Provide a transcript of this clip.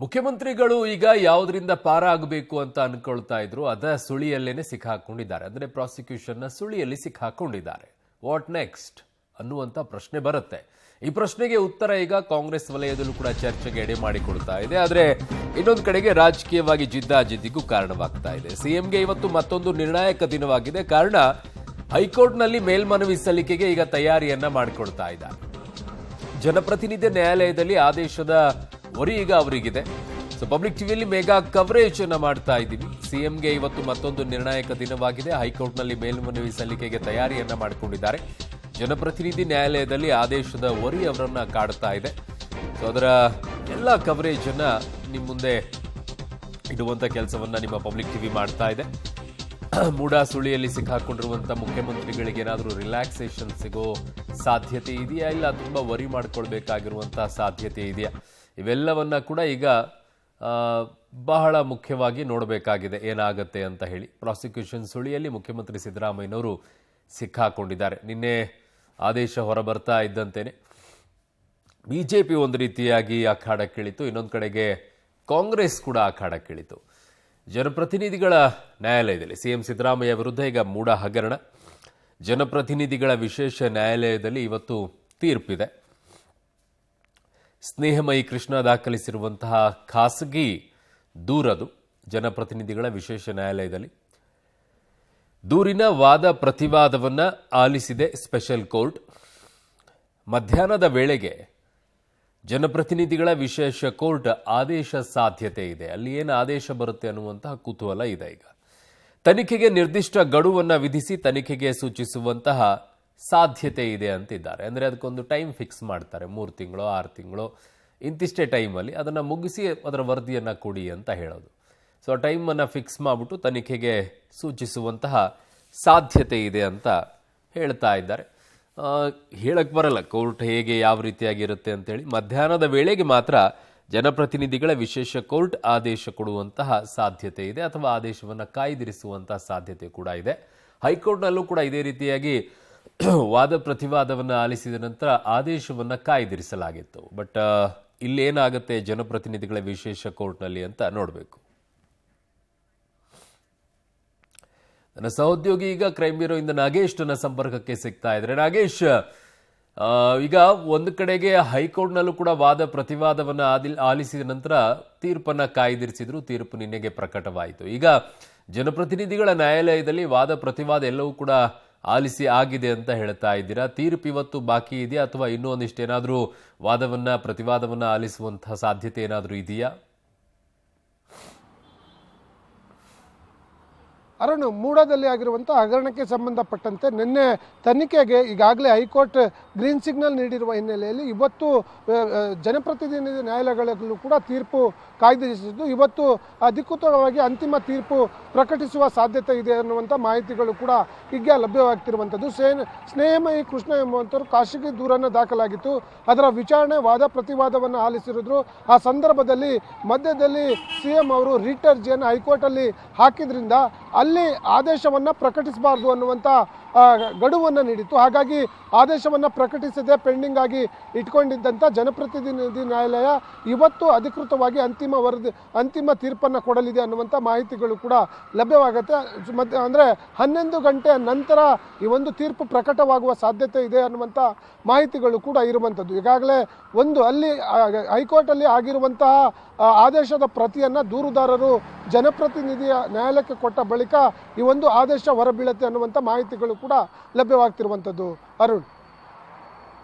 ಮುಖ್ಯಮಂತ್ರಿಗಳು ಈಗ ಯಾವುದರಿಂದ ಪಾರಾಗಬೇಕು ಅಂತ ಅನ್ಕೊಳ್ತಾ ಇದ್ರು ಅದ ಸುಳಿಯಲ್ಲೇನೆ ಸಿಕ್ಕಾಕೊಂಡಿದ್ದಾರೆ. ಅಂದ್ರೆ ಪ್ರಾಸಿಕ್ಯೂಷನ್ನ ಸುಳಿಯಲ್ಲಿ ಸಿಕ್ಕಾಕೊಂಡಿದ್ದಾರೆ. ವಾಟ್ ನೆಕ್ಸ್ಟ್ ಅನ್ನುವಂತ ಪ್ರಶ್ನೆ ಬರುತ್ತೆ. ಈ ಪ್ರಶ್ನೆಗೆ ಉತ್ತರ ಈಗ ಕಾಂಗ್ರೆಸ್ ವಲಯದಲ್ಲೂ ಕೂಡ ಚರ್ಚೆಗೆ ಎಡೆ ಮಾಡಿಕೊಡ್ತಾ ಇದೆ. ಆದ್ರೆ ಇನ್ನೊಂದು ಕಡೆಗೆ ರಾಜಕೀಯವಾಗಿ ಜಿದ್ದಾಜಿದ್ದಿಗೂ ಕಾರಣವಾಗ್ತಾ ಇದೆ. ಸಿಎಂಗೆ ಇವತ್ತು ಮತ್ತೊಂದು ನಿರ್ಣಾಯಕ ದಿನವಾಗಿದೆ. ಕಾರಣ ಹೈಕೋರ್ಟ್ನಲ್ಲಿ ಮೇಲ್ಮನವಿ ಸಲ್ಲಿಕೆಗೆ ಈಗ ತಯಾರಿಯನ್ನ ಮಾಡಿಕೊಡ್ತಾ ಇದ್ದಾರೆ. ಜನಪ್ರತಿನಿಧಿ ನ್ಯಾಯಾಲಯದಲ್ಲಿ ಆದೇಶದ ಹೊರೆ ಈಗ ಅವರಿಗಿದೆ. ಸೊ ಪಬ್ಲಿಕ್ ಟಿವಿಯಲ್ಲಿ ಮೆಗಾ ಕವರೇಜ್ ಅನ್ನ ಮಾಡ್ತಾ ಇದ್ದೀವಿ. ಸಿಎಂಗೆ ಇವತ್ತು ಮತ್ತೊಂದು ನಿರ್ಣಾಯಕ ದಿನವಾಗಿದೆ. ಹೈಕೋರ್ಟ್ನಲ್ಲಿ ಮೇಲ್ಮನವಿ ಸಲ್ಲಿಕೆಗೆ ತಯಾರಿಯನ್ನ ಮಾಡಿಕೊಂಡಿದ್ದಾರೆ. ಜನಪ್ರತಿನಿಧಿ ನ್ಯಾಯಾಲಯದಲ್ಲಿ ಆದೇಶದ ಹೊರೆ ಅವರನ್ನ ಕಾಡ್ತಾ ಇದೆ. ಸೊ ಅದರ ಎಲ್ಲ ಕವರೇಜ್ ಅನ್ನ ನಿಮ್ಮ ಮುಂದೆ ಇಡುವಂತ ಕೆಲಸವನ್ನ ನಿಮ್ಮ ಪಬ್ಲಿಕ್ ಟಿವಿ ಮಾಡ್ತಾ ಇದೆ. ಮೂಡಾ ಸುಳಿಯಲ್ಲಿ ಸಿಕ್ಕಾಕೊಂಡಿರುವಂತ ಮುಖ್ಯಮಂತ್ರಿಗಳಿಗೆ ಏನಾದರೂ ರಿಲ್ಯಾಕ್ಸೇಷನ್ ಸಿಗೋ ಸಾಧ್ಯತೆ ಇದೆಯಾ, ಇಲ್ಲ ತುಂಬಾ ವರಿ ಮಾಡ್ಕೊಳ್ಬೇಕಾಗಿರುವಂತಹ ಸಾಧ್ಯತೆ ಇದೆಯಾ? ಇವೆಲ್ಲವನ್ನ ಕೂಡ ಈಗ ಬಹಳ ಮುಖ್ಯವಾಗಿ ನೋಡಬೇಕಾಗಿದೆ ಏನಾಗುತ್ತೆ ಅಂತ ಹೇಳಿ. ಪ್ರಾಸಿಕ್ಯೂಷನ್ ಸುಳಿಯಲ್ಲಿ ಮುಖ್ಯಮಂತ್ರಿ ಸಿದ್ದರಾಮಯ್ಯನವರು ಸಿಕ್ಕಾಕೊಂಡಿದ್ದಾರೆ. ನಿನ್ನೆ ಆದೇಶ ಹೊರಬರ್ತಾ ಇದ್ದಂತೆಯೇ ಬಿಜೆಪಿ ಒಂದು ರೀತಿಯಾಗಿ ಅಖಾಡಕ್ಕಿಳಿತು, ಇನ್ನೊಂದು ಕಡೆಗೆ ಕಾಂಗ್ರೆಸ್ ಕೂಡ ಅಖಾಡಕ್ಕಿಳಿತು. ಜನಪ್ರತಿನಿಧಿಗಳ ನ್ಯಾಯಾಲಯದಲ್ಲಿ ಸಿಎಂ ಸಿದ್ದರಾಮಯ್ಯ ವಿರುದ್ಧ ಈಗ ಮೂಡಾ ಹಗರಣ. ಜನಪ್ರತಿನಿಧಿಗಳ ವಿಶೇಷ ನ್ಯಾಯಾಲಯದಲ್ಲಿ ಇವತ್ತು ತೀರ್ಪಿದೆ. ಸ್ನೇಹಮಯಿ ಕೃಷ್ಣ ದಾಖಲಿಸಿರುವಂತಹ ಖಾಸಗಿ ದೂರದು ಜನಪ್ರತಿನಿಧಿಗಳ ವಿಶೇಷ ನ್ಯಾಯಾಲಯದಲ್ಲಿ. ದೂರಿನ ವಾದ ಪ್ರತಿವಾದವನ್ನ ಆಲಿಸಿದೆ ಸ್ಪೆಷಲ್ ಕೋರ್ಟ್. ಮಧ್ಯಾಹ್ನದ ವೇಳೆಗೆ ಜನಪ್ರತಿನಿಧಿಗಳ ವಿಶೇಷ ಕೋರ್ಟ್ ಆದೇಶ ಸಾಧ್ಯತೆ ಇದೆ. ಅಲ್ಲಿ ಏನು ಆದೇಶ ಬರುತ್ತೆ ಅನ್ನುವಂತಹ ಕುತೂಹಲ ಇದೆ. ಈಗ ತನಿಖೆಗೆ ನಿರ್ದಿಷ್ಟ ಗಡುವನ್ನು ವಿಧಿಸಿ ತನಿಖೆಗೆ ಸೂಚಿಸುವಂತಹ ಸಾಧ್ಯತೆ ಇದೆ ಅಂತಿದ್ದಾರೆ. ಅಂದರೆ ಅದಕ್ಕೊಂದು ಟೈಮ್ ಫಿಕ್ಸ್ ಮಾಡ್ತಾರೆ, 3 ತಿಂಗಳು 6 ತಿಂಗಳು ಇಂತಿಷ್ಟೇ ಟೈಮಲ್ಲಿ ಅದನ್ನು ಮುಗಿಸಿ ಅದರ ವರದಿಯನ್ನು ಕೊಡಿ ಅಂತ ಹೇಳೋದು. ಸೊ ಆ ಟೈಮನ್ನು ಫಿಕ್ಸ್ ಮಾಡಿಬಿಟ್ಟು ತನಿಖೆಗೆ ಸೂಚಿಸುವಂತಹ ಸಾಧ್ಯತೆ ಇದೆ ಅಂತ ಹೇಳ್ತಾ ಇದ್ದಾರೆ. ಹೇಳಕ್ಕೆ ಬರಲ್ಲ ಕೋರ್ಟ್ ಹೇಗೆ ಯಾವ ರೀತಿಯಾಗಿರುತ್ತೆ ಅಂತೇಳಿ. ಮಧ್ಯಾಹ್ನದ ವೇಳೆಗೆ ಮಾತ್ರ ಜನಪ್ರತಿನಿಧಿಗಳ ವಿಶೇಷ ಕೋರ್ಟ್ ಆದೇಶ ಕೊಡುವಂತಹ ಸಾಧ್ಯತೆ ಇದೆ, ಅಥವಾ ಆದೇಶವನ್ನು ಕಾಯ್ದಿರಿಸುವಂತಹ ಸಾಧ್ಯತೆ ಕೂಡ ಇದೆ. ಹೈಕೋರ್ಟ್ನಲ್ಲೂ ಕೂಡ ಇದೇ ರೀತಿಯಾಗಿ ವಾದ ಪ್ರತಿವಾದವನ್ನು ಆಲಿಸಿದ ನಂತರ ಆದೇಶವನ್ನು ಕಾಯ್ದಿರಿಸಲಾಗಿತ್ತು. ಬಟ್ ಇಲ್ಲೇನಾಗುತ್ತೆ ಜನಪ್ರತಿನಿಧಿಗಳ ವಿಶೇಷ ಕೋರ್ಟ್ನಲ್ಲಿ ಅಂತ ನೋಡಬೇಕು. ನನ್ನ ಸಹೋದ್ಯೋಗಿ ಈಗ ಕ್ರೈಮ್ ಬ್ಯೂರೋ ಇಂದ ನಾಗೇಶ್ ನನ್ನ ಸಂಪರ್ಕಕ್ಕೆ ಸಿಗ್ತಾ ಇದ್ದಾರೆ. ನಾಗೇಶ್, ಈಗ ಒಂದು ಕಡೆಗೆ ಹೈಕೋರ್ಟ್ನಲ್ಲೂ ಕೂಡ ವಾದ ಪ್ರತಿವಾದವನ್ನು ಆಲಿಸಿದ ನಂತರ ತೀರ್ಪನ್ನು ಕಾಯ್ದಿರಿಸಿದ್ರು. ತೀರ್ಪು ನಿನ್ನೆಗೆ ಪ್ರಕಟವಾಯಿತು. ಈಗ ಜನಪ್ರತಿನಿಧಿಗಳ ನ್ಯಾಯಾಲಯದಲ್ಲಿ ವಾದ ಪ್ರತಿವಾದ ಎಲ್ಲವೂ ಕೂಡ ಆಲಿಸಿ ಆಗಿದೆ ಅಂತ ಹೇಳ್ತಾ ಇದ್ದೀರಾ. ತೀರ್ಪು ಇವತ್ತು ಬಾಕಿ ಇದೆಯಾ, ಅಥವಾ ಇನ್ನೂ ಒಂದಿಷ್ಟು ಏನಾದರೂ ವಾದವನ್ನ ಪ್ರತಿವಾದವನ್ನ ಆಲಿಸುವಂತಹ ಸಾಧ್ಯತೆ ಏನಾದರೂ ಇದೆಯಾ? ಅರುಣ್, ಮೂಡಾದಲ್ಲಿ ಆಗಿರುವಂತಹ ಹಗರಣಕ್ಕೆ ಸಂಬಂಧಪಟ್ಟಂತೆ ನಿನ್ನೆ ತನಿಖೆಗೆ ಈಗಾಗಲೇ ಹೈಕೋರ್ಟ್ ಗ್ರೀನ್ ಸಿಗ್ನಲ್ ನೀಡಿರುವ ಹಿನ್ನೆಲೆಯಲ್ಲಿ ಇವತ್ತು ಜನಪ್ರತಿನಿಧಿ ನ್ಯಾಯಾಲಯಗಳಲ್ಲೂ ಕೂಡ ತೀರ್ಪು ಕಾಯ್ದಿರಿಸಿದ್ದು, ಇವತ್ತು ಅಧಿಕೃತವಾಗಿ ಅಂತಿಮ ತೀರ್ಪು ಪ್ರಕಟಿಸುವ ಸಾಧ್ಯತೆ ಇದೆ ಅನ್ನುವಂಥ ಮಾಹಿತಿಗಳು ಕೂಡ ಈಗ ಲಭ್ಯವಾಗ್ತಿರುವಂಥದ್ದು. ಸ್ನೇಹಮಯಿ ಕೃಷ್ಣ ಎಂಬುವಂಥವ್ರು ಖಾಸಗಿ ದೂರನ್ನು ದಾಖಲಾಗಿತ್ತು. ಅದರ ವಿಚಾರಣೆ ವಾದ ಪ್ರತಿವಾದವನ್ನು ಆಲಿಸಿದ್ರು. ಆ ಸಂದರ್ಭದಲ್ಲಿ ಮಧ್ಯದಲ್ಲಿ ಸಿಎಂ ಅವರು ರಿಟ್ ಅರ್ಜಿಯನ್ನು ಹೈಕೋರ್ಟಲ್ಲಿ ಹಾಕಿದ್ರಿಂದ ಅಲ್ಲಿ ಆದೇಶವನ್ನು ಪ್ರಕಟಿಸಬಾರ್ದು ಅನ್ನುವಂಥ ಗಡುವನ್ನು ನೀಡಿತ್ತು. ಹಾಗಾಗಿ ಆದೇಶವನ್ನು ಪ್ರಕಟಿಸದೆ ಪೆಂಡಿಂಗ್ ಆಗಿ ಇಟ್ಕೊಂಡಿದ್ದಂಥ ಜನಪ್ರತಿನಿಧಿ ನ್ಯಾಯಾಲಯ ಇವತ್ತು ಅಧಿಕೃತವಾಗಿ ಅಂತಿಮ ತೀರ್ಪನ್ನು ಕೊಡಲಿದೆ ಅನ್ನುವಂಥ ಮಾಹಿತಿಗಳು ಕೂಡ ಲಭ್ಯವಾಗುತ್ತೆ. ಅಂದರೆ 11 ಗಂಟೆಯ ನಂತರ ಈ ಒಂದು ತೀರ್ಪು ಪ್ರಕಟವಾಗುವ ಸಾಧ್ಯತೆ ಇದೆ ಅನ್ನುವಂಥ ಮಾಹಿತಿಗಳು ಕೂಡ ಇರುವಂಥದ್ದು. ಈಗಾಗಲೇ ಅಲ್ಲಿ ಹೈಕೋರ್ಟಲ್ಲಿ ಆಗಿರುವಂತಹ ಆದೇಶದ ಪ್ರತಿಯನ್ನು ದೂರುದಾರರು ಜನಪ್ರತಿನಿಧಿಯ ನ್ಯಾಯಾಲಯಕ್ಕೆ ಕೊಟ್ಟ ಬಳಿಕ ಈ ಒಂದು ಆದೇಶ ಹೊರಬೀಳುತ್ತೆ ಅನ್ನುವಂಥ ಮಾಹಿತಿಗಳು ಕೂಡ ಲಭ್ಯವಾಗ್ತಿರುವಂಥದ್ದು. ಅರುಣ್.